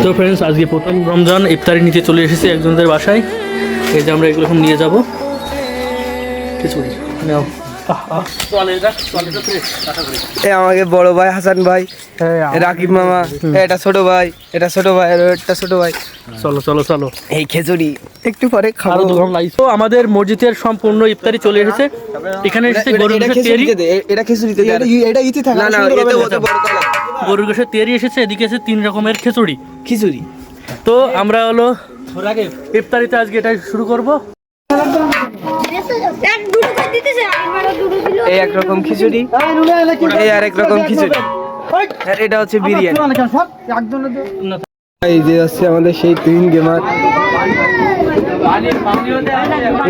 তো ফ্রেন্ডস, আজকে প্রথম রমজান ইফতারি নিতে চলে এসেছি একজনদের বাসায়। এই যে আমরা এগুলো এখন নিয়ে যাবো। খিচুড়ি নাও। আমাকে বড় ভাই হাসান ভাই, রাকিব মামা, এটা ছোট ভাই, এটা ছোট ভাই, আর এটা ছোট ভাই। চলো চলো চলো, এই খেজুরি একটু পরে খাবো। তো আমাদের মসজিদের সম্পূর্ণ ইফতারি চলে এসেছে। এখানে এসেছে গরুর গোশের তেরি। এটা খিচুড়িতে এটা ইতি থাকে না, না এটা বড় বড় কলা। গরুর গোশের তেরি এসেছে, এদিকে এসে 3 রকমের খিচুড়ি। তো আমরা হলো ইফতারিতে আজকে এটাই শুরু করব। এই একরকম খিচুড়ি, এই আরেক রকম খিচুড়ি, আর এটা হচ্ছে বিরিয়ানি। এই যে আছে আমাদের সেই টুইন গেমার,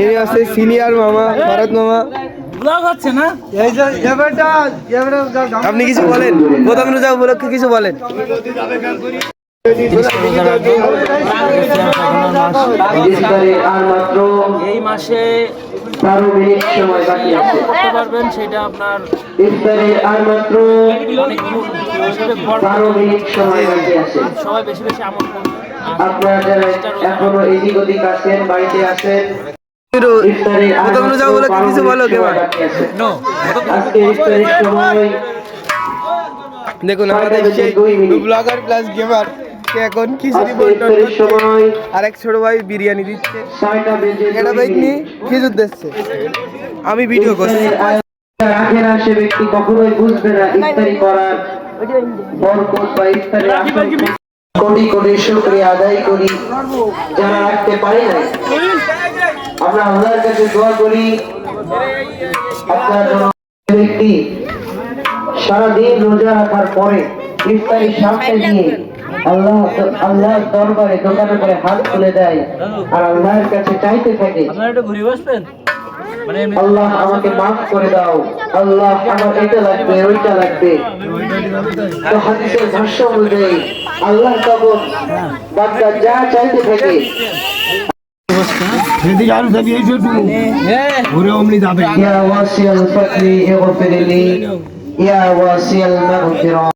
এই আছে সিনিয়র মামা ভরত মামা। আপনি কিছু বলেন, প্রথম রোজা উপলক্ষে কিছু বলেন। এই মাসে 12 মিনিট সময় বাকি আছে। করতে পারবেন সেটা আপনার ইফতারের আর মাত্র 12 মিনিট সময় বাকি আছে। সবাই বেশি বেশি আমল করবেন। আপনারা যারা এখনো এদিক ওদিক আছেন, বাড়িতে আছেন, ইফতারের আর প্রথম রোজা উপলক্ষে কিছু বলো কেমন? আজকে ইফতারের সময় দেখুন আমাদের সেই ব্লগার প্লাস গেমার কে এখন খিচুড়ি বন্টন সময় আরেক ছোট ভাই বিরিয়ানি দিচ্ছে। 6টা বেজে এটা দেখনি খিচুড়ি দিচ্ছে, আমি ভিডিও করছি। রাখে না সে ব্যক্তি কখনোই বুঝবে না ইফতারি করার বরকত বা ইফতারের আসল। কোটি কোটি শুকরিয়া আদায় করি যারা রাখতে পারে না। আমরা আল্লাহর কাছে দোয়া করি আপনার জন্য ব্যক্তি সারাদিন রোজা রাখার পরে ইফতারি সামনে নিয়ে আল্লাহর দরবারে দোকানে করে হাত তুলে দেয় আর আল্লাহর কাছে চাইতে থাকে, আল্লাহ আমাকে মাফ করে দাও, আল্লাহ আমার এটা লাগবে ওইটা লাগবে। তো হাদিসের ভাষ্য অনুযায়ী আল্লাহ তখন বান্দা যা চাইতে থাকে ইয়া ওয়াসিয়াল ফাকরি ইগফিরলি ইয়া ওয়াসিয়াল মাগফিরা।